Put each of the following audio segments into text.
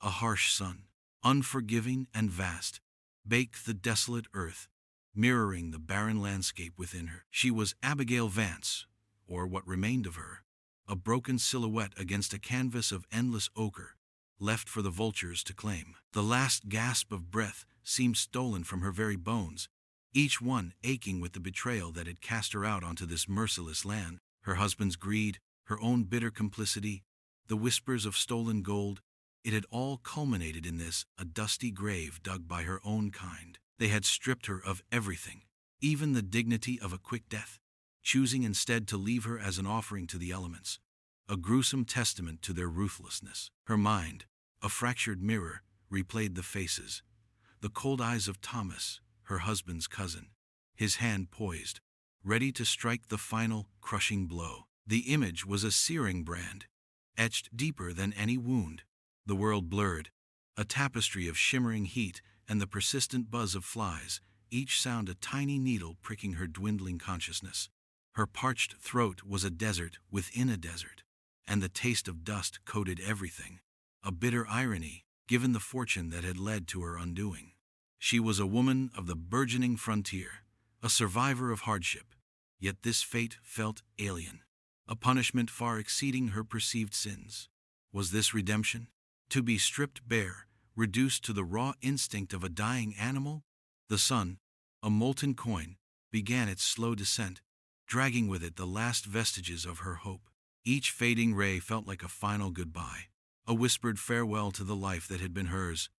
A harsh sun, unforgiving and vast, baked the desolate earth, mirroring the barren landscape within her. She was Abigail Vance, or what remained of her, a broken silhouette against a canvas of endless ochre, left for the vultures to claim. The last gasp of breath seemed stolen from her very bones, each one aching with the betrayal that had cast her out onto this merciless land. Her husband's greed, her own bitter complicity, the whispers of stolen gold, it had all culminated in this, a dusty grave dug by her own kind. They had stripped her of everything, even the dignity of a quick death, choosing instead to leave her as an offering to the elements, a gruesome testament to their ruthlessness. Her mind, a fractured mirror, replayed the faces, the cold eyes of Thomas, her husband's cousin, his hand poised, ready to strike the final, crushing blow. The image was a searing brand, etched deeper than any wound. The world blurred, a tapestry of shimmering heat and the persistent buzz of flies, each sound a tiny needle pricking her dwindling consciousness. Her parched throat was a desert within a desert, and the taste of dust coated everything, a bitter irony, given the fortune that had led to her undoing. She was a woman of the burgeoning frontier, a survivor of hardship, yet this fate felt alien, a punishment far exceeding her perceived sins. Was this redemption? To be stripped bare, reduced to the raw instinct of a dying animal? The sun, a molten coin, began its slow descent, dragging with it the last vestiges of her hope. Each fading ray felt like a final goodbye, a whispered farewell to the life that had been hers,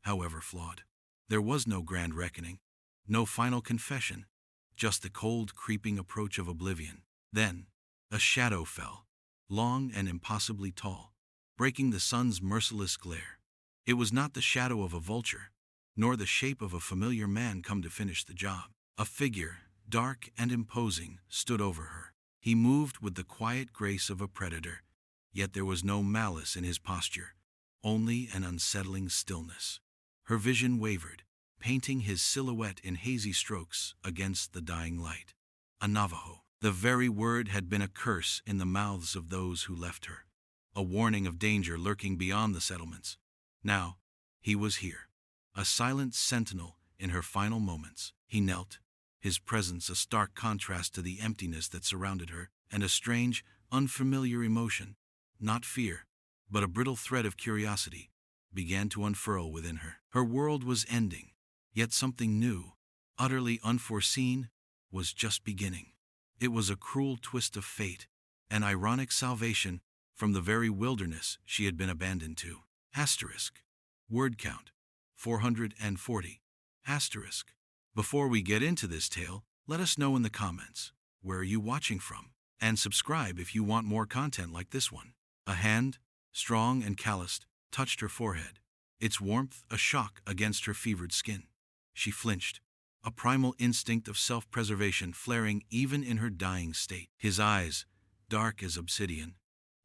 however flawed. There was no grand reckoning, no final confession, just the cold, creeping approach of oblivion. Then, a shadow fell, long and impossibly tall, breaking the sun's merciless glare. It was not the shadow of a vulture, nor the shape of a familiar man come to finish the job. A figure, dark and imposing, stood over her. He moved with the quiet grace of a predator, yet there was no malice in his posture, only an unsettling stillness. Her vision wavered, painting his silhouette in hazy strokes against the dying light. A Navajo. The very word had been a curse in the mouths of those who left her, a warning of danger lurking beyond the settlements. Now, he was here, a silent sentinel in her final moments. He knelt, his presence a stark contrast to the emptiness that surrounded her, and a strange, unfamiliar emotion, not fear, but a brittle thread of curiosity, began to unfurl within her. Her world was ending, yet something new, utterly unforeseen, was just beginning. It was a cruel twist of fate, an ironic salvation from the very wilderness she had been abandoned to. Asterisk. Word count, 440. Asterisk. Before we get into this tale, let us know in the comments, where are you watching from? And subscribe if you want more content like this one. A hand, strong and calloused, touched her forehead, its warmth a shock against her fevered skin. She flinched, a primal instinct of self-preservation flaring even in her dying state. His eyes, dark as obsidian,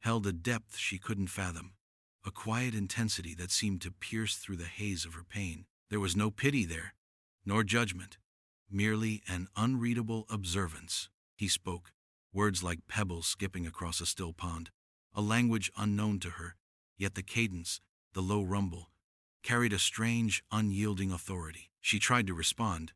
held a depth she couldn't fathom, a quiet intensity that seemed to pierce through the haze of her pain. There was no pity there, nor judgment, merely an unreadable observance. He spoke, words like pebbles skipping across a still pond, a language unknown to her, yet the cadence, the low rumble, carried a strange, unyielding authority. She tried to respond,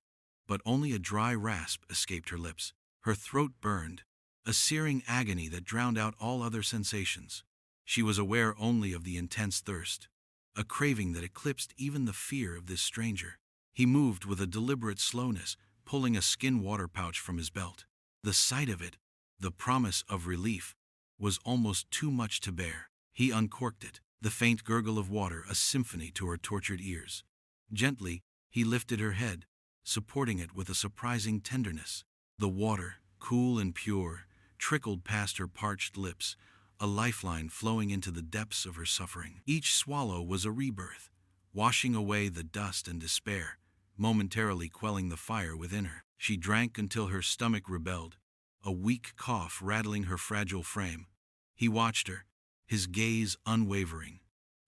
but only a dry rasp escaped her lips. Her throat burned, a searing agony that drowned out all other sensations. She was aware only of the intense thirst, a craving that eclipsed even the fear of this stranger. He moved with a deliberate slowness, pulling a skin water pouch from his belt. The sight of it, the promise of relief, was almost too much to bear. He uncorked it, the faint gurgle of water a symphony to her tortured ears. Gently, he lifted her head, supporting it with a surprising tenderness. The water, cool and pure, trickled past her parched lips, a lifeline flowing into the depths of her suffering. Each swallow was a rebirth, washing away the dust and despair, momentarily quelling the fire within her. She drank until her stomach rebelled, a weak cough rattling her fragile frame. He watched her, his gaze unwavering,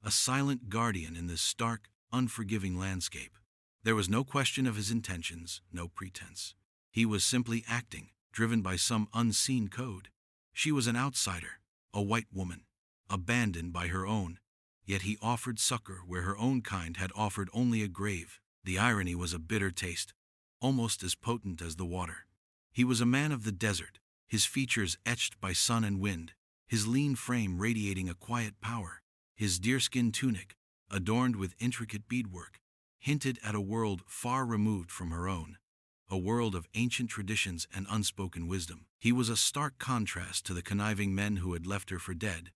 a silent guardian in this stark, unforgiving landscape. There was no question of his intentions, no pretense. He was simply acting, driven by some unseen code. She was an outsider, a white woman, abandoned by her own, Yet he offered succor where her own kind had offered only a grave. The irony was a bitter taste, almost as potent as the water. He was a man of the desert, his features etched by sun and wind, his lean frame radiating a quiet power. His deerskin tunic, adorned with intricate beadwork, hinted at a world far removed from her own, a world of ancient traditions and unspoken wisdom. He was a stark contrast to the conniving men who had left her for dead,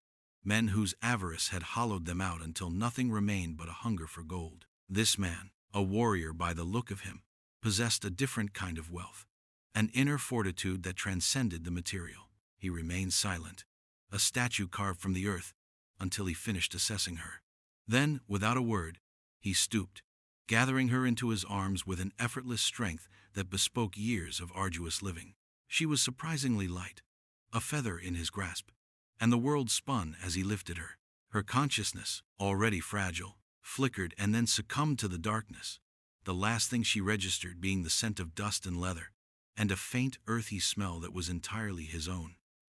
men whose avarice had hollowed them out until nothing remained but a hunger for gold. This man, a warrior by the look of him, possessed a different kind of wealth, an inner fortitude that transcended the material. He remained silent, a statue carved from the earth, until he finished assessing her. Then, without a word, he stooped, gathering her into his arms with an effortless strength that bespoke years of arduous living. She was surprisingly light, a feather in his grasp, and the world spun as he lifted her. Her consciousness, already fragile, flickered and then succumbed to the darkness, the last thing she registered being the scent of dust and leather, and a faint earthy smell that was entirely his own.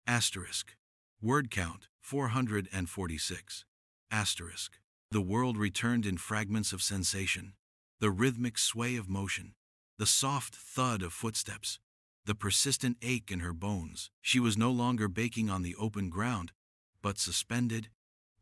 Asterisk. Word count, 446. Asterisk. The world returned in fragments of sensation, the rhythmic sway of motion, the soft thud of footsteps, the persistent ache in her bones. She was no longer baking on the open ground, but suspended,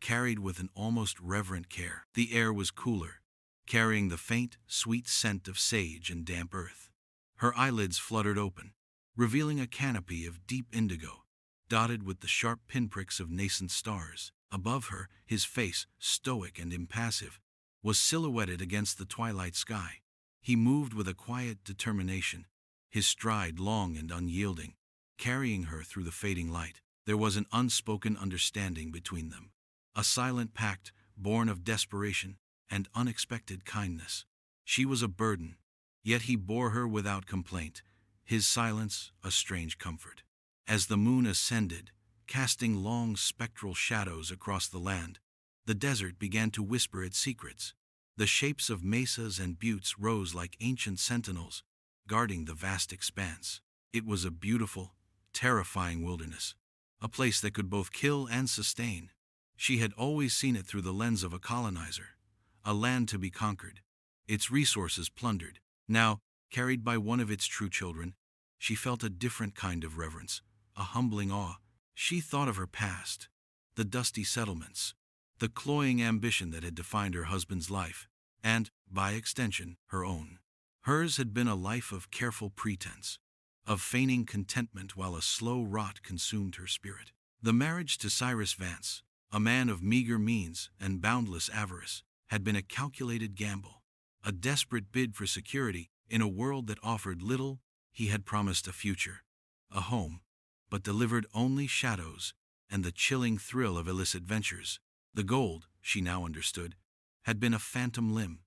carried with an almost reverent care. The air was cooler, carrying the faint, sweet scent of sage and damp earth. Her eyelids fluttered open, revealing a canopy of deep indigo, dotted with the sharp pinpricks of nascent stars. Above her, his face, stoic and impassive, was silhouetted against the twilight sky. He moved with a quiet determination, his stride long and unyielding, carrying her through the fading light. There was an unspoken understanding between them, a silent pact born of desperation and unexpected kindness. She was a burden, yet he bore her without complaint, his silence a strange comfort. As the moon ascended, casting long spectral shadows across the land, the desert began to whisper its secrets. The shapes of mesas and buttes rose like ancient sentinels, guarding the vast expanse. It was a beautiful, terrifying wilderness, a place that could both kill and sustain. She had always seen it through the lens of a colonizer, a land to be conquered, its resources plundered. Now, carried by one of its true children, she felt a different kind of reverence, a humbling awe. She thought of her past, the dusty settlements, the cloying ambition that had defined her husband's life, and, by extension, her own. Hers had been a life of careful pretense, of feigning contentment while a slow rot consumed her spirit. The marriage to Cyrus Vance, a man of meager means and boundless avarice, had been a calculated gamble, a desperate bid for security in a world that offered little. He had promised a future, a home, but delivered only shadows and the chilling thrill of illicit ventures. The gold, she now understood, had been a phantom limb,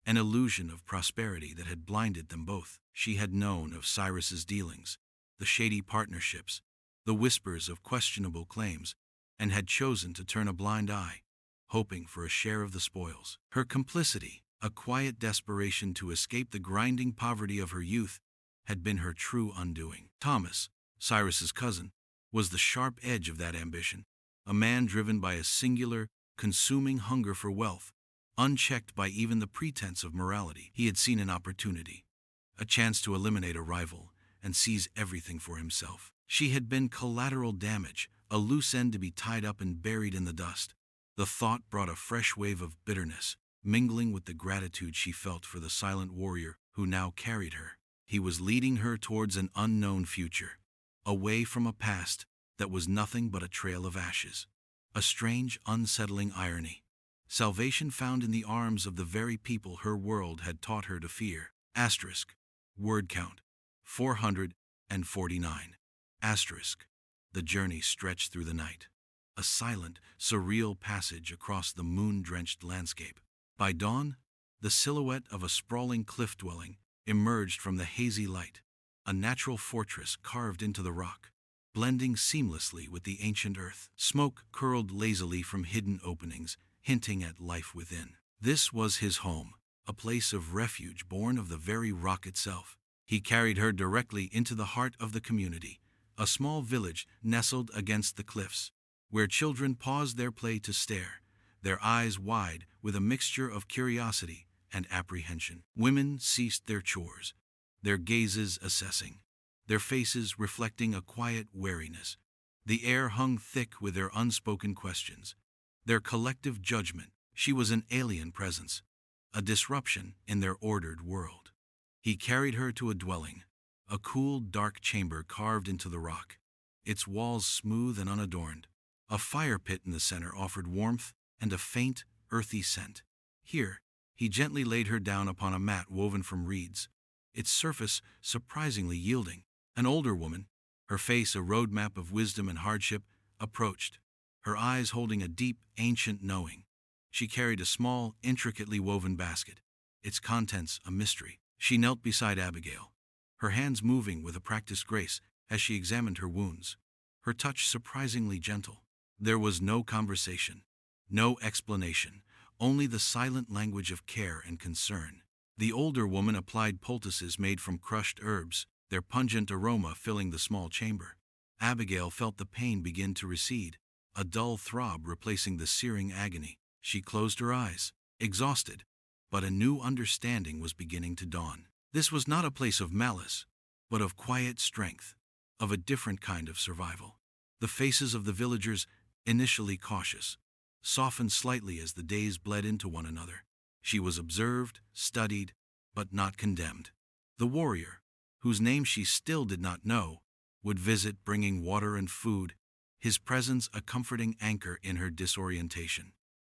an illusion of prosperity that had blinded them both. She had known of Cyrus's dealings, the shady partnerships, the whispers of questionable claims, and had chosen to turn a blind eye, hoping for a share of the spoils. Her complicity, a quiet desperation to escape the grinding poverty of her youth, had been her true undoing. Thomas, Cyrus's cousin, was the sharp edge of that ambition, a man driven by a singular, consuming hunger for wealth, unchecked by even the pretense of morality. He had seen an opportunity, a chance to eliminate a rival and seize everything for himself. She had been collateral damage, a loose end to be tied up and buried in the dust. The thought brought a fresh wave of bitterness, mingling with the gratitude she felt for the silent warrior who now carried her. He was leading her towards an unknown future, away from a past that was nothing but a trail of ashes. A strange, unsettling irony. Salvation found in the arms of the very people her world had taught her to fear. Asterisk. Word count, 449. Asterisk. The journey stretched through the night, a silent, surreal passage across the moon-drenched landscape. By dawn, the silhouette of a sprawling cliff dwelling emerged from the hazy light, a natural fortress carved into the rock, blending seamlessly with the ancient earth. Smoke curled lazily from hidden openings, hinting at life within. This was his home, a place of refuge born of the very rock itself. He carried her directly into the heart of the community, a small village nestled against the cliffs, where children paused their play to stare, their eyes wide with a mixture of curiosity and apprehension. Women ceased their chores, their gazes assessing, their faces reflecting a quiet wariness. The air hung thick with their unspoken questions, their collective judgment. She was an alien presence, a disruption in their ordered world. He carried her to a dwelling, a cool, dark chamber carved into the rock, its walls smooth and unadorned. A fire pit in the center offered warmth and a faint, earthy scent. Here, he gently laid her down upon a mat woven from reeds, its surface surprisingly yielding. An older woman, her face a roadmap of wisdom and hardship, approached, her eyes holding a deep, ancient knowing. She carried a small, intricately woven basket, its contents a mystery. She knelt beside Abigail, her hands moving with a practiced grace as she examined her wounds, her touch surprisingly gentle. There was no conversation, no explanation, only the silent language of care and concern. The older woman applied poultices made from crushed herbs, their pungent aroma filling the small chamber. Abigail felt the pain begin to recede, a dull throb replacing the searing agony. She closed her eyes, exhausted, but a new understanding was beginning to dawn. This was not a place of malice, but of quiet strength, of a different kind of survival. The faces of the villagers, initially cautious, softened slightly as the days bled into one another. She was observed, studied, but not condemned. The warrior, whose name she still did not know, would visit bringing water and food, his presence a comforting anchor in her disorientation.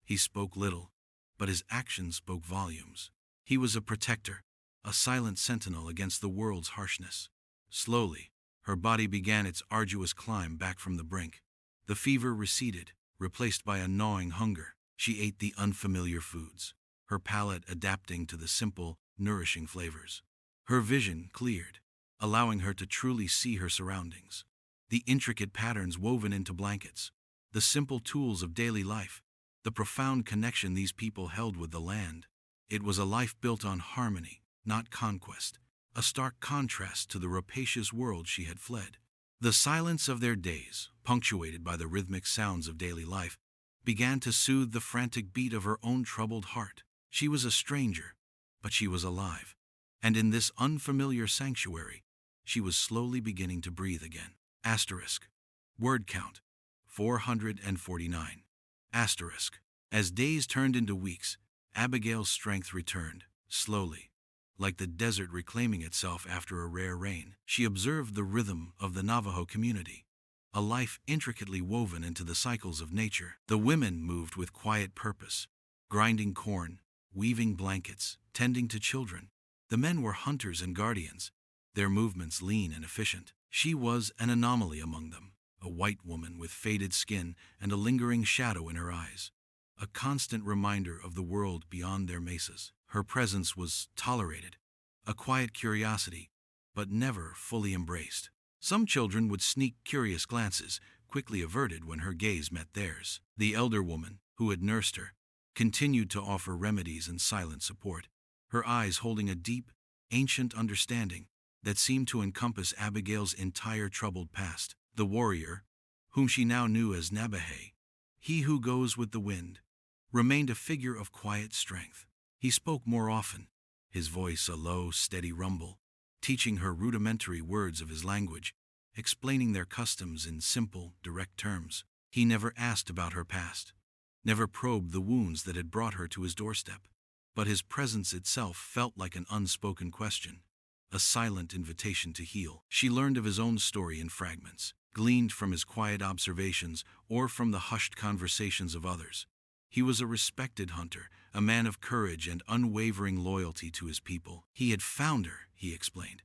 He spoke little, but his actions spoke volumes. He was a protector, a silent sentinel against the world's harshness. Slowly, her body began its arduous climb back from the brink. The fever receded, replaced by a gnawing hunger. She ate the unfamiliar foods, her palate adapting to the simple, nourishing flavors. Her vision cleared, allowing her to truly see her surroundings. The intricate patterns woven into blankets, the simple tools of daily life, the profound connection these people held with the land. It was a life built on harmony, not conquest, a stark contrast to the rapacious world she had fled. The silence of their days, punctuated by the rhythmic sounds of daily life, began to soothe the frantic beat of her own troubled heart. She was a stranger, but she was alive, and in this unfamiliar sanctuary, she was slowly beginning to breathe again. Asterisk. Word count, 449. Asterisk. As days turned into weeks, Abigail's strength returned, slowly, like the desert reclaiming itself after a rare rain. She observed the rhythm of the Navajo community, a life intricately woven into the cycles of nature. The women moved with quiet purpose, grinding corn, weaving blankets, tending to children. The men were hunters and guardians, their movements lean and efficient. She was an anomaly among them, a white woman with faded skin and a lingering shadow in her eyes, a constant reminder of the world beyond their mesas. Her presence was tolerated, a quiet curiosity, but never fully embraced. Some children would sneak curious glances, quickly averted when her gaze met theirs. The elder woman, who had nursed her, continued to offer remedies and silent support, her eyes holding a deep, ancient understanding that seemed to encompass Abigail's entire troubled past. The warrior, whom she now knew as Navajo, he who goes with the wind, remained a figure of quiet strength. He spoke more often, his voice a low, steady rumble, teaching her rudimentary words of his language, explaining their customs in simple, direct terms. He never asked about her past, never probed the wounds that had brought her to his doorstep, but his presence itself felt like an unspoken question, a silent invitation to heal. She learned of his own story in fragments, gleaned from his quiet observations or from the hushed conversations of others. He was a respected hunter, a man of courage and unwavering loyalty to his people. He had found her, he explained,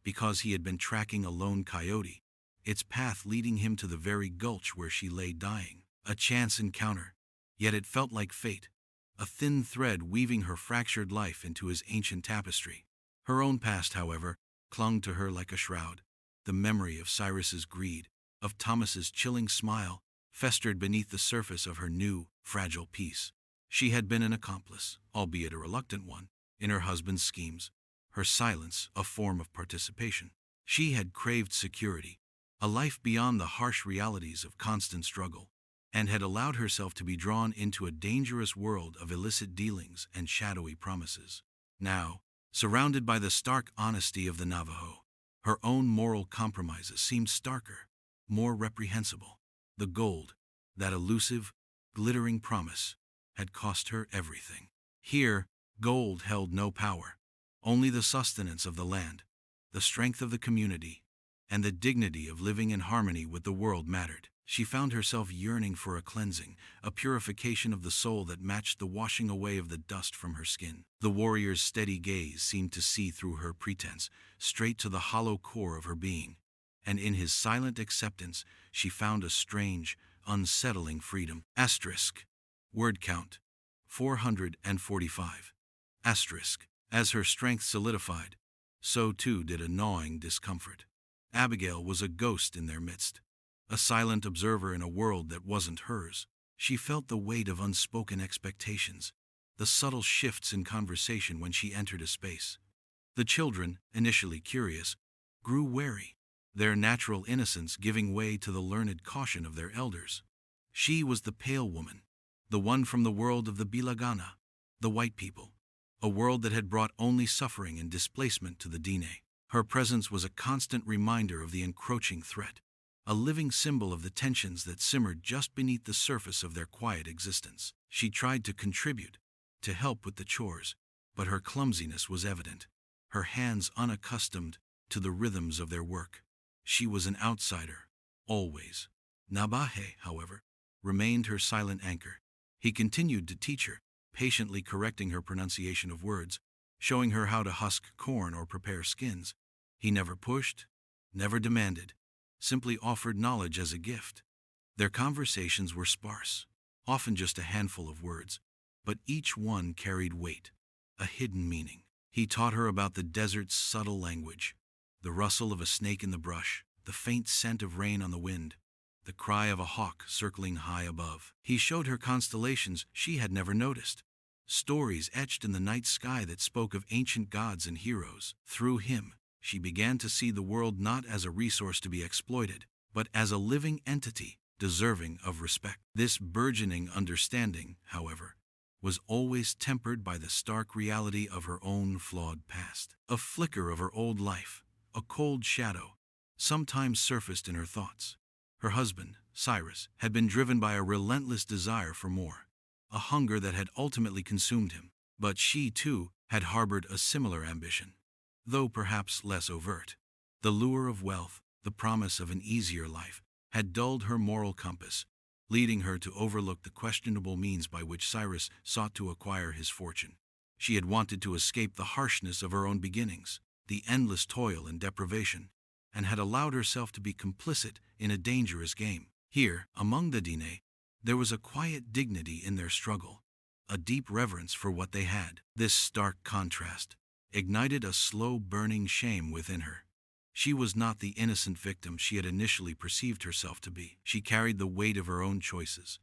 because he had been tracking a lone coyote, its path leading him to the very gulch where she lay dying. A chance encounter, yet it felt like fate, a thin thread weaving her fractured life into his ancient tapestry. Her own past, however, clung to her like a shroud. The memory of Cyrus's greed, of Thomas's chilling smile, festered beneath the surface of her new, fragile peace. She had been an accomplice, albeit a reluctant one, in her husband's schemes, her silence a form of participation. She had craved security, a life beyond the harsh realities of constant struggle. and had allowed herself to be drawn into a dangerous world of illicit dealings and shadowy promises. Now, surrounded by the stark honesty of the Navajo, her own moral compromises seemed starker, more reprehensible. The gold, that elusive, glittering promise, had cost her everything. Here, gold held no power. Only the sustenance of the land, the strength of the community, and the dignity of living in harmony with the world mattered. She found herself yearning for a cleansing, a purification of the soul that matched the washing away of the dust from her skin. The warrior's steady gaze seemed to see through her pretense, straight to the hollow core of her being, and in his silent acceptance she found a strange, unsettling freedom. Asterisk. Word count 445. Asterisk. As her strength solidified, so too did a gnawing discomfort. Abigail was a ghost in their midst, a silent observer in a world that wasn't hers. She felt the weight of unspoken expectations, the subtle shifts in conversation when she entered a space. The children, initially curious, grew wary, their natural innocence giving way to the learned caution of their elders. She was the pale woman, the one from the world of the Bilagana, the white people, a world that had brought only suffering and displacement to the Dine. Her presence was a constant reminder of the encroaching threat, a living symbol of the tensions that simmered just beneath the surface of their quiet existence. She tried to contribute, to help with the chores, but her clumsiness was evident, her hands unaccustomed to the rhythms of their work. She was an outsider, always. Nabahe, however, remained her silent anchor. He continued to teach her, patiently correcting her pronunciation of words, showing her how to husk corn or prepare skins. He never pushed, never demanded, simply offered knowledge as a gift. Their conversations were sparse, often just a handful of words, but each one carried weight, a hidden meaning. He taught her about the desert's subtle language, the rustle of a snake in the brush, the faint scent of rain on the wind, the cry of a hawk circling high above. He showed her constellations she had never noticed, stories etched in the night sky that spoke of ancient gods and heroes. Through him, she began to see the world not as a resource to be exploited, but as a living entity deserving of respect. This burgeoning understanding, however, was always tempered by the stark reality of her own flawed past. A flicker of her old life, a cold shadow, sometimes surfaced in her thoughts. Her husband, Cyrus, had been driven by a relentless desire for more, a hunger that had ultimately consumed him. But she, too, had harbored a similar ambition, though perhaps less overt. The lure of wealth, the promise of an easier life, had dulled her moral compass, leading her to overlook the questionable means by which Cyrus sought to acquire his fortune. She had wanted to escape the harshness of her own beginnings, the endless toil and deprivation, and had allowed herself to be complicit in a dangerous game. Here, among the Dine, there was a quiet dignity in their struggle, a deep reverence for what they had. This stark contrast ignited a slow burning shame within her. She was not the innocent victim she had initially perceived herself to be. She carried the weight of her own choices,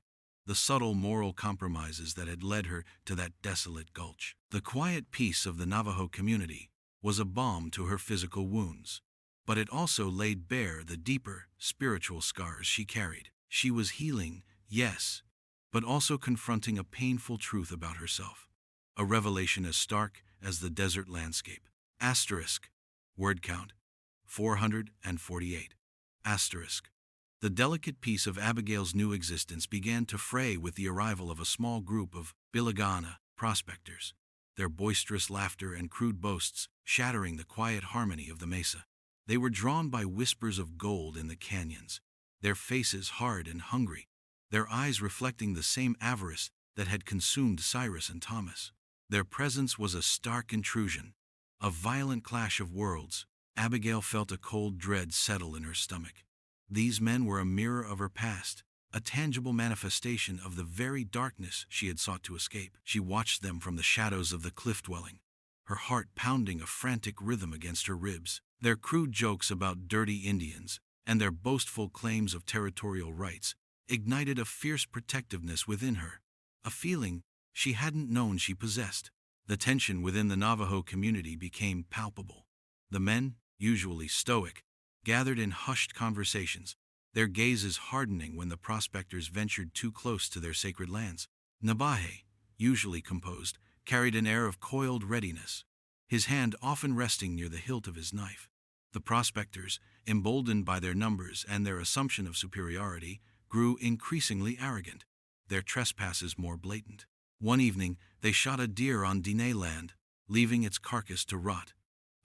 the subtle moral compromises that had led her to that desolate gulch. The quiet peace of the Navajo community was a balm to her physical wounds, but it also laid bare the deeper, spiritual scars she carried. She was healing, yes, but also confronting a painful truth about herself, a revelation as stark as the desert landscape. Asterisk. Word count 448. Asterisk. The delicate peace of Abigail's new existence began to fray with the arrival of a small group of Bilagana prospectors, their boisterous laughter and crude boasts shattering the quiet harmony of the mesa. They were drawn by whispers of gold in the canyons, their faces hard and hungry, their eyes reflecting the same avarice that had consumed Cyrus and Thomas. Their presence was a stark intrusion, a violent clash of worlds. Abigail felt a cold dread settle in her stomach. These men were a mirror of her past, a tangible manifestation of the very darkness she had sought to escape. She watched them from the shadows of the cliff dwelling, her heart pounding a frantic rhythm against her ribs. Their crude jokes about dirty Indians and their boastful claims of territorial rights ignited a fierce protectiveness within her, a feeling she hadn't known she possessed. The tension within the Navajo community became palpable. The men, usually stoic, gathered in hushed conversations, their gazes hardening when the prospectors ventured too close to their sacred lands. Navajo, usually composed, carried an air of coiled readiness, his hand often resting near the hilt of his knife. The prospectors, emboldened by their numbers and their assumption of superiority, grew increasingly arrogant, their trespasses more blatant. One evening, they shot a deer on Diné land, leaving its carcass to rot.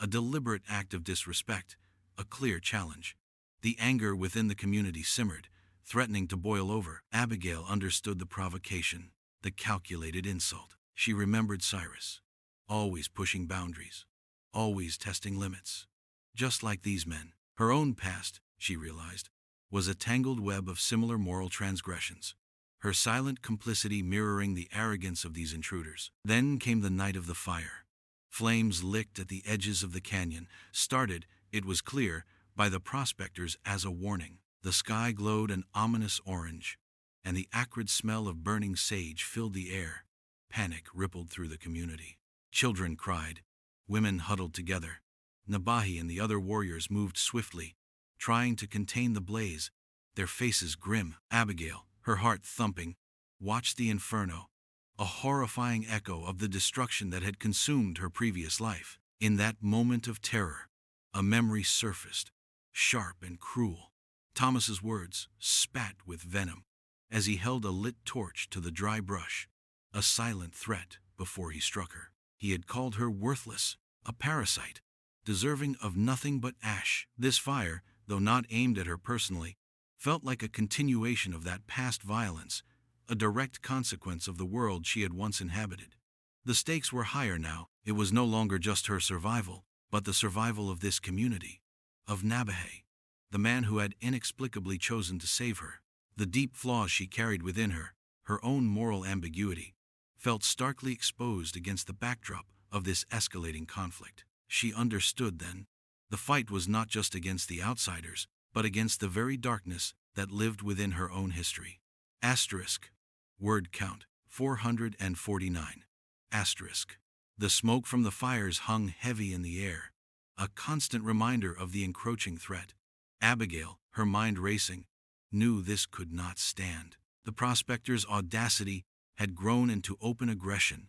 A deliberate act of disrespect, a clear challenge. The anger within the community simmered, threatening to boil over. Abigail understood the provocation, the calculated insult. She remembered Cyrus, always pushing boundaries, always testing limits. Just like these men, her own past, she realized, was a tangled web of similar moral transgressions, her silent complicity mirroring the arrogance of these intruders. Then came the night of the fire. Flames licked at the edges of the canyon, started, it was clear, by the prospectors as a warning. The sky glowed an ominous orange, and the acrid smell of burning sage filled the air. Panic rippled through the community. Children cried, women huddled together. Nabahi and the other warriors moved swiftly, trying to contain the blaze, their faces grim. Abigail, her heart thumping, watched the inferno, a horrifying echo of the destruction that had consumed her previous life. In that moment of terror, a memory surfaced, sharp and cruel. Thomas's words spat with venom as he held a lit torch to the dry brush, a silent threat before he struck her. He had called her worthless, a parasite, deserving of nothing but ash. This fire, though not aimed at her personally, felt like a continuation of that past violence, a direct consequence of the world she had once inhabited. The stakes were higher now. It was no longer just her survival, but the survival of this community, of Navajo, the man who had inexplicably chosen to save her. The deep flaws she carried within her, her own moral ambiguity, felt starkly exposed against the backdrop of this escalating conflict. She understood then, the fight was not just against the outsiders, but against the very darkness that lived within her own history. Asterisk. Word count, 449. Asterisk. The smoke from the fires hung heavy in the air, a constant reminder of the encroaching threat. Abigail, her mind racing, knew this could not stand. The prospectors' audacity had grown into open aggression,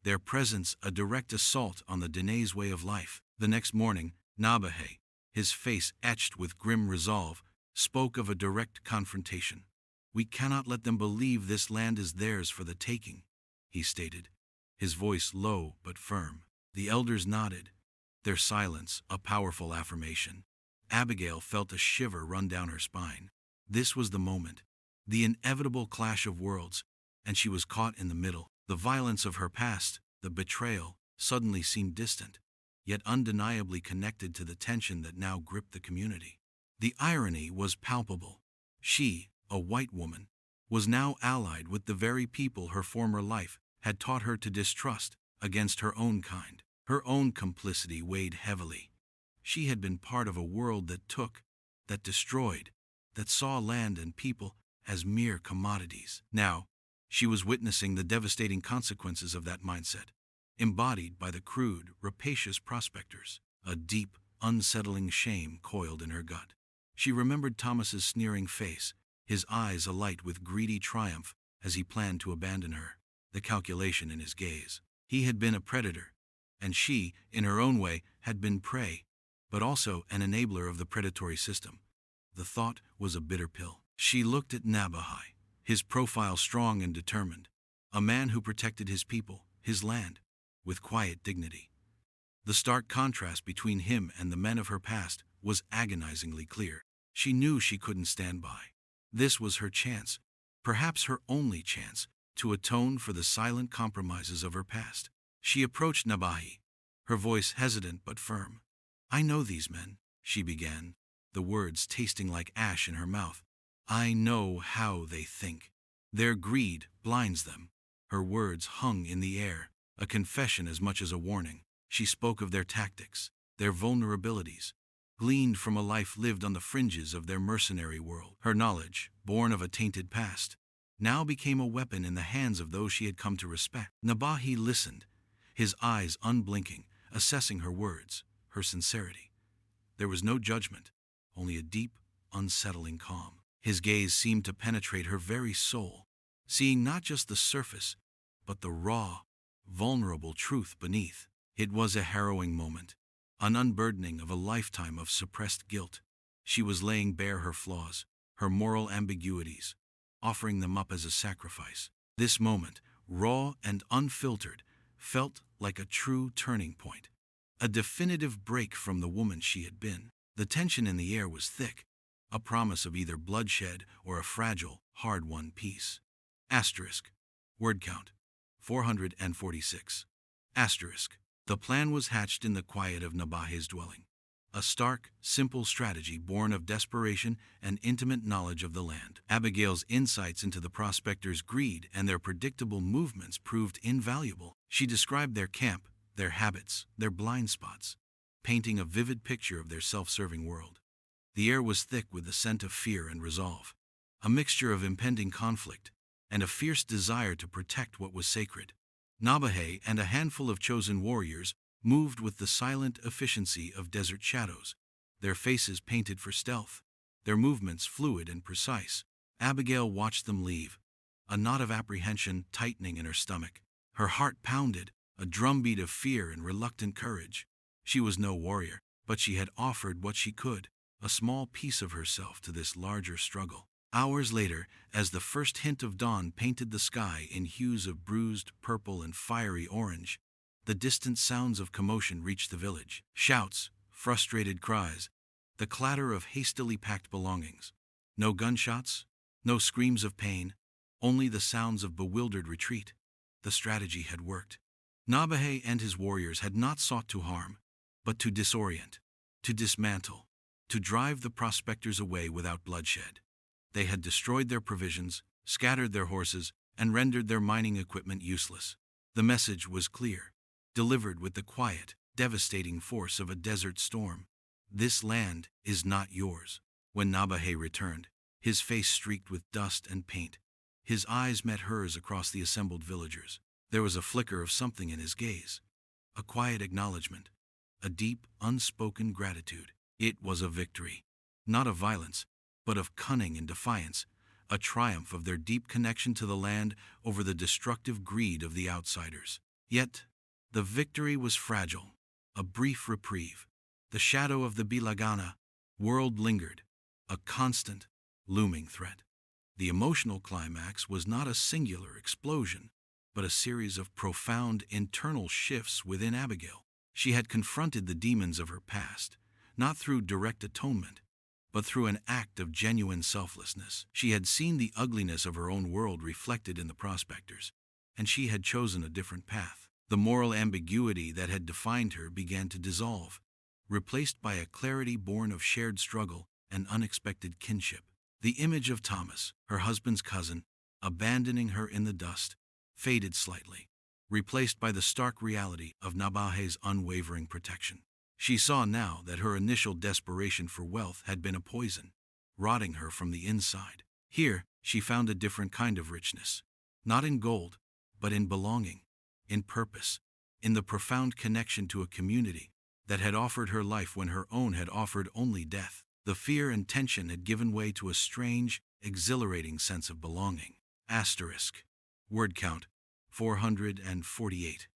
their presence a direct assault on the Diné's way of life. The next morning, Navajo, his face etched with grim resolve, spoke of a direct confrontation. "We cannot let them believe this land is theirs for the taking," he stated, his voice low but firm. The elders nodded, their silence a powerful affirmation. Abigail felt a shiver run down her spine. This was the moment, the inevitable clash of worlds, and she was caught in the middle. The violence of her past, the betrayal, suddenly seemed distant, yet undeniably connected to the tension that now gripped the community. The irony was palpable. She, a white woman, was now allied with the very people her former life had taught her to distrust against her own kind. Her own complicity weighed heavily. She had been part of a world that took, that destroyed, that saw land and people as mere commodities. Now, she was witnessing the devastating consequences of that mindset, embodied by the crude, rapacious prospectors. A deep, unsettling shame coiled in her gut. She remembered Thomas's sneering face, his eyes alight with greedy triumph as he planned to abandon her, the calculation in his gaze. He had been a predator, and she, in her own way, had been prey, but also an enabler of the predatory system. The thought was a bitter pill. She looked at Navajo, his profile strong and determined, a man who protected his people, his land, with quiet dignity. The stark contrast between him and the men of her past was agonizingly clear. She knew she couldn't stand by. This was her chance, perhaps her only chance, to atone for the silent compromises of her past. She approached Nabahi, her voice hesitant but firm. "I know these men," she began, the words tasting like ash in her mouth. "I know how they think. Their greed blinds them." Her words hung in the air, a confession as much as a warning. She spoke of their tactics, their vulnerabilities, gleaned from a life lived on the fringes of their mercenary world. Her knowledge, born of a tainted past, now became a weapon in the hands of those she had come to respect. Nabahi listened, his eyes unblinking, assessing her words, her sincerity. There was no judgment, only a deep, unsettling calm. His gaze seemed to penetrate her very soul, seeing not just the surface, but the raw, vulnerable truth beneath. It was a harrowing moment, an unburdening of a lifetime of suppressed guilt. She was laying bare her flaws, her moral ambiguities, offering them up as a sacrifice. This moment, raw and unfiltered, felt like a true turning point, a definitive break from the woman she had been. The tension in the air was thick, a promise of either bloodshed or a fragile, hard-won peace. Asterisk. Word count. 446. Asterisk. The plan was hatched in the quiet of Navajo's dwelling. A stark, simple strategy born of desperation and intimate knowledge of the land. Abigail's insights into the prospectors' greed and their predictable movements proved invaluable. She described their camp, their habits, their blind spots, painting a vivid picture of their self-serving world. The air was thick with the scent of fear and resolve, a mixture of impending conflict and a fierce desire to protect what was sacred. Navajo and a handful of chosen warriors moved with the silent efficiency of desert shadows, their faces painted for stealth, their movements fluid and precise. Abigail watched them leave, a knot of apprehension tightening in her stomach. Her heart pounded, a drumbeat of fear and reluctant courage. She was no warrior, but she had offered what she could, a small piece of herself to this larger struggle. Hours later, as the first hint of dawn painted the sky in hues of bruised purple and fiery orange, the distant sounds of commotion reached the village. Shouts, frustrated cries, the clatter of hastily packed belongings. No gunshots, no screams of pain, only the sounds of bewildered retreat. The strategy had worked. Navajo and his warriors had not sought to harm, but to disorient, to dismantle, to drive the prospectors away without bloodshed. They had destroyed their provisions, scattered their horses, and rendered their mining equipment useless. The message was clear, delivered with the quiet, devastating force of a desert storm. This land is not yours. When Navajo returned, his face streaked with dust and paint, his eyes met hers across the assembled villagers. There was a flicker of something in his gaze, a quiet acknowledgement, a deep, unspoken gratitude. It was a victory, not of violence, but of cunning and defiance, a triumph of their deep connection to the land over the destructive greed of the outsiders. Yet, the victory was fragile, a brief reprieve. The shadow of the Bilagana world lingered, a constant, looming threat. The emotional climax was not a singular explosion, but a series of profound internal shifts within Abigail. She had confronted the demons of her past, not through direct atonement, but through an act of genuine selflessness. She had seen the ugliness of her own world reflected in the prospectors, and she had chosen a different path. The moral ambiguity that had defined her began to dissolve, replaced by a clarity born of shared struggle and unexpected kinship. The image of Thomas, her husband's cousin, abandoning her in the dust, faded slightly, replaced by the stark reality of Navajo's unwavering protection. She saw now that her initial desperation for wealth had been a poison, rotting her from the inside. Here, she found a different kind of richness, not in gold, but in belonging, in purpose, in the profound connection to a community that had offered her life when her own had offered only death. The fear and tension had given way to a strange, exhilarating sense of belonging. Asterisk. Word count. 448.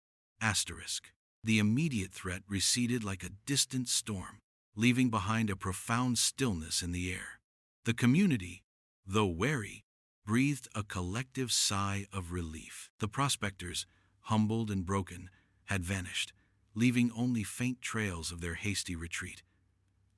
Asterisk. The immediate threat receded like a distant storm, leaving behind a profound stillness in the air. The community, though wary, breathed a collective sigh of relief. The prospectors, humbled and broken, had vanished, leaving only faint trails of their hasty retreat.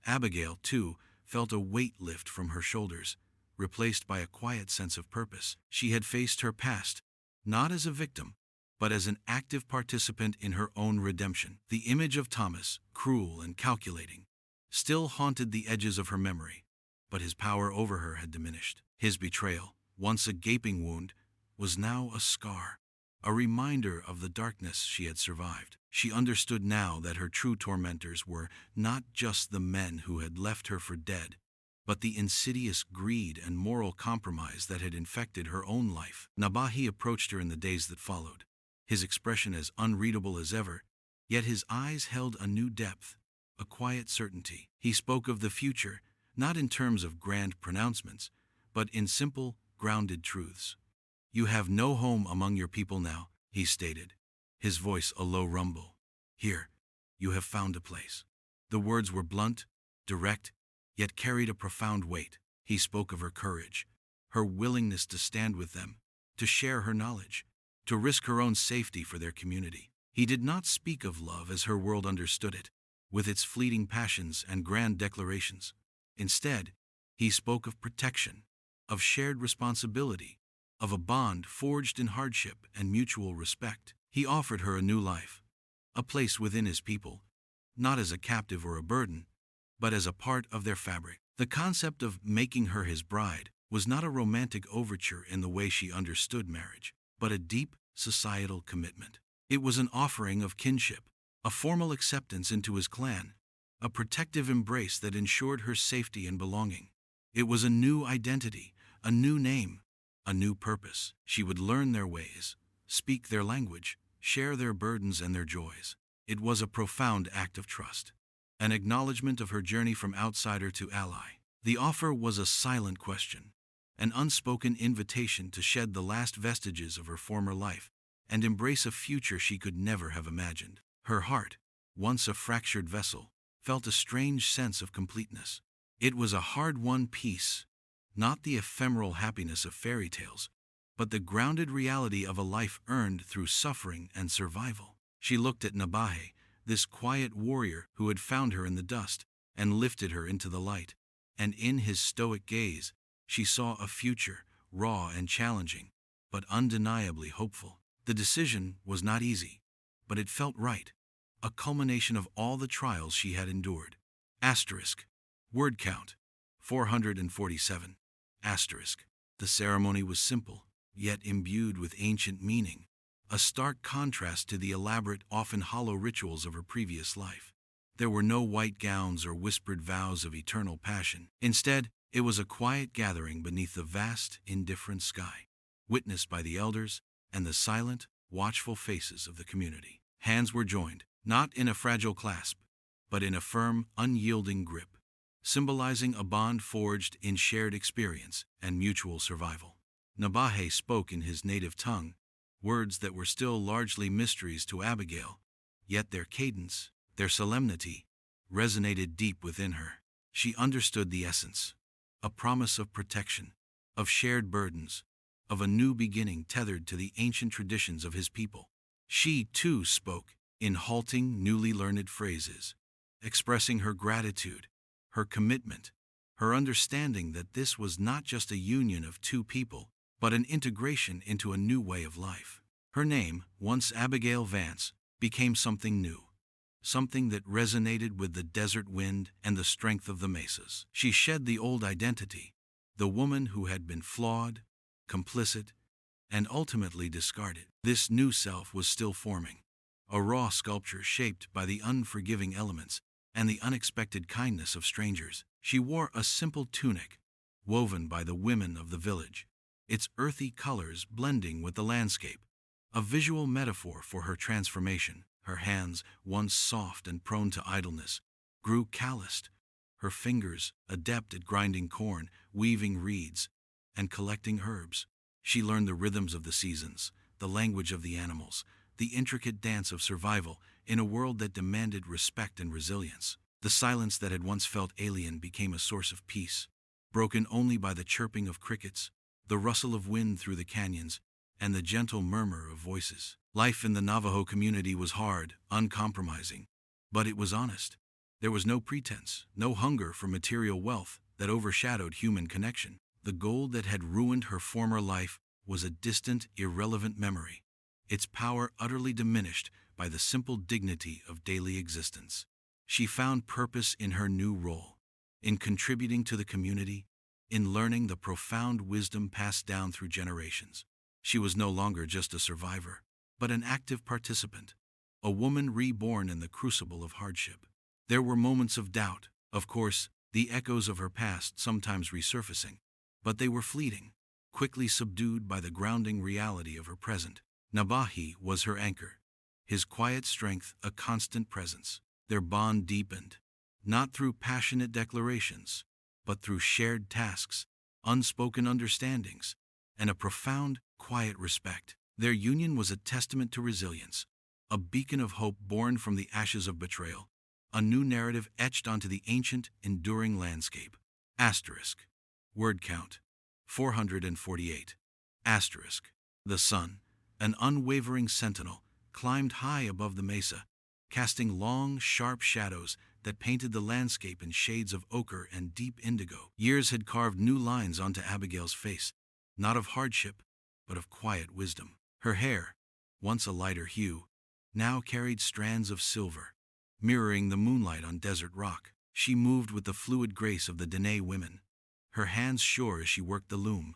Abigail, too, felt a weight lift from her shoulders, replaced by a quiet sense of purpose. She had faced her past, not as a victim, but as an active participant in her own redemption. The image of Thomas, cruel and calculating, still haunted the edges of her memory, but his power over her had diminished. His betrayal, once a gaping wound, was now a scar, a reminder of the darkness she had survived. She understood now that her true tormentors were not just the men who had left her for dead, but the insidious greed and moral compromise that had infected her own life. Navajo approached her in the days that followed, his expression as unreadable as ever, yet his eyes held a new depth, a quiet certainty. He spoke of the future, not in terms of grand pronouncements, but in simple, grounded truths. "You have no home among your people now," he stated, his voice a low rumble. "Here, you have found a place." The words were blunt, direct, yet carried a profound weight. He spoke of her courage, her willingness to stand with them, to share her knowledge, to risk her own safety for their community. He did not speak of love as her world understood it, with its fleeting passions and grand declarations. Instead, he spoke of protection, of shared responsibility, of a bond forged in hardship and mutual respect. He offered her a new life, a place within his people, not as a captive or a burden, but as a part of their fabric. The concept of making her his bride was not a romantic overture in the way she understood marriage, but a deep societal commitment. It was an offering of kinship, a formal acceptance into his clan, a protective embrace that ensured her safety and belonging. It was a new identity, a new name, a new purpose. She would learn their ways, speak their language, share their burdens and their joys. It was a profound act of trust, an acknowledgement of her journey from outsider to ally. The offer was a silent question, an unspoken invitation to shed the last vestiges of her former life and embrace a future she could never have imagined. Her heart, once a fractured vessel, felt a strange sense of completeness. It was a hard-won peace, not the ephemeral happiness of fairy tales, but the grounded reality of a life earned through suffering and survival. She looked at Navajo, this quiet warrior who had found her in the dust and lifted her into the light, and in his stoic gaze, she saw a future, raw and challenging, but undeniably hopeful. The decision was not easy, but it felt right, a culmination of all the trials she had endured. Asterisk. Word count, 447. Asterisk. The ceremony was simple, yet imbued with ancient meaning, a stark contrast to the elaborate, often hollow rituals of her previous life. There were no white gowns or whispered vows of eternal passion. Instead, it was a quiet gathering beneath the vast, indifferent sky, witnessed by the elders and the silent, watchful faces of the community. Hands were joined, not in a fragile clasp, but in a firm, unyielding grip, symbolizing a bond forged in shared experience and mutual survival. Navajo spoke in his native tongue, words that were still largely mysteries to Abigail, yet their cadence, their solemnity, resonated deep within her. She understood the essence, a promise of protection, of shared burdens, of a new beginning tethered to the ancient traditions of his people. She, too, spoke, in halting, newly learned phrases, expressing her gratitude, her commitment, her understanding that this was not just a union of two people, but an integration into a new way of life. Her name, once Abigail Vance, became something new, something that resonated with the desert wind and the strength of the mesas. She shed the old identity, the woman who had been flawed, complicit, and ultimately discarded. This new self was still forming, a raw sculpture shaped by the unforgiving elements and the unexpected kindness of strangers. She wore a simple tunic, woven by the women of the village, its earthy colors blending with the landscape, a visual metaphor for her transformation. Her hands, once soft and prone to idleness, grew calloused, her fingers adept at grinding corn, weaving reeds, and collecting herbs. She learned the rhythms of the seasons, the language of the animals, the intricate dance of survival in a world that demanded respect and resilience. The silence that had once felt alien became a source of peace, broken only by the chirping of crickets, the rustle of wind through the canyons, and the gentle murmur of voices. Life in the Navajo community was hard, uncompromising, but it was honest. There was no pretense, no hunger for material wealth that overshadowed human connection. The gold that had ruined her former life was a distant, irrelevant memory, its power utterly diminished by the simple dignity of daily existence. She found purpose in her new role, in contributing to the community, in learning the profound wisdom passed down through generations. She was no longer just a survivor, but an active participant, a woman reborn in the crucible of hardship. There were moments of doubt, of course, the echoes of her past sometimes resurfacing, but they were fleeting, quickly subdued by the grounding reality of her present. Navajo was her anchor, his quiet strength a constant presence. Their bond deepened, not through passionate declarations, but through shared tasks unspoken understandings, and a profound, quiet respect. Their union was a testament to resilience, a beacon of hope born from the ashes of betrayal, a new narrative etched onto the ancient, enduring landscape. Asterisk. Word count 448. Asterisk. The sun, an unwavering sentinel, climbed high above the mesa, casting long, sharp shadows that painted the landscape in shades of ochre and deep indigo. Years had carved new lines onto Abigail's face, not of hardship, but of quiet wisdom. Her hair, once a lighter hue, now carried strands of silver, mirroring the moonlight on desert rock. She moved with the fluid grace of the Dene women, her hands sure as she worked the loom,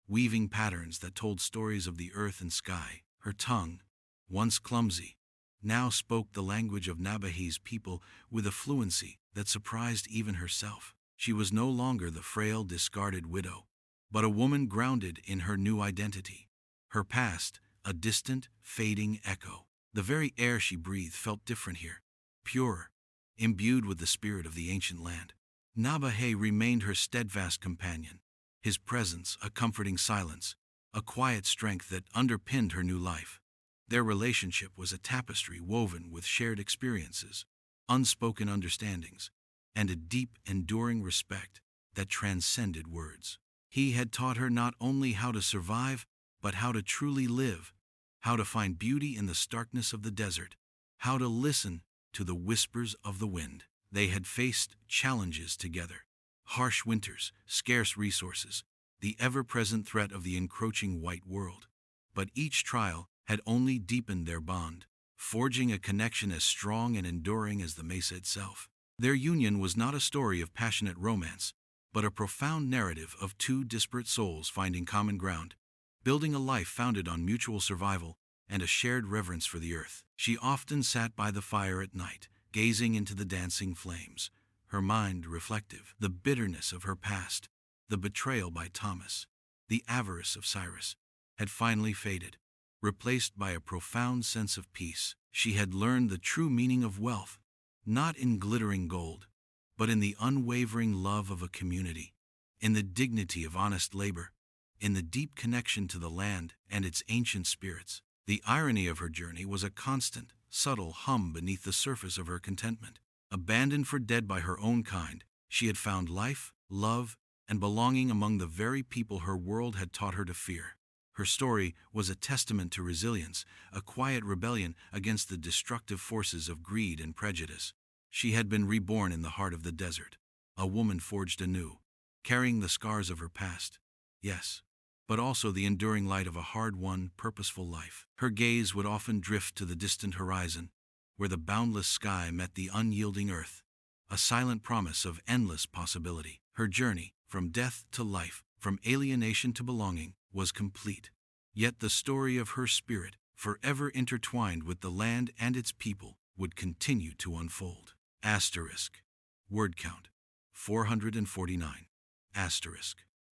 weaving patterns that told stories of the earth and sky. Her tongue, once clumsy, now spoke the language of Navajo's people with a fluency that surprised even herself. She was no longer the frail, discarded widow, but a woman grounded in her new identity. Her past, a distant, fading echo. The very air she breathed felt different here, purer, imbued with the spirit of the ancient land. Navajo remained her steadfast companion, his presence a comforting silence, a quiet strength that underpinned her new life. Their relationship was a tapestry woven with shared experiences, unspoken understandings, and a deep, enduring respect that transcended words. He had taught her not only how to survive, but how to truly live, how to find beauty in the starkness of the desert, how to listen to the whispers of the wind. They had faced challenges together: harsh winters, scarce resources, the ever-present threat of the encroaching white world. But each trial had only deepened their bond, forging a connection as strong and enduring as the mesa itself. Their union was not a story of passionate romance, but a profound narrative of two disparate souls finding common ground, building a life founded on mutual survival and a shared reverence for the earth. She often sat by the fire at night, gazing into the dancing flames, her mind reflective. The bitterness of her past, the betrayal by Thomas, the avarice of Cyrus, had finally faded, replaced by a profound sense of peace. She had learned the true meaning of wealth, not in glittering gold, but in the unwavering love of a community, in the dignity of honest labor, in the deep connection to the land and its ancient spirits. The irony of her journey was a constant, subtle hum beneath the surface of her contentment. Abandoned for dead by her own kind, she had found life, love, and belonging among the very people her world had taught her to fear. Her story was a testament to resilience, a quiet rebellion against the destructive forces of greed and prejudice. She had been reborn in the heart of the desert, a woman forged anew, carrying the scars of her past, yes, but also the enduring light of a hard-won, purposeful life. Her gaze would often drift to the distant horizon, where the boundless sky met the unyielding earth, a silent promise of endless possibility. Her journey, from death to life, from alienation to belonging, was complete. Yet the story of her spirit, forever intertwined with the land and its people, would continue to unfold. Asterisk. Word count 449. Asterisk.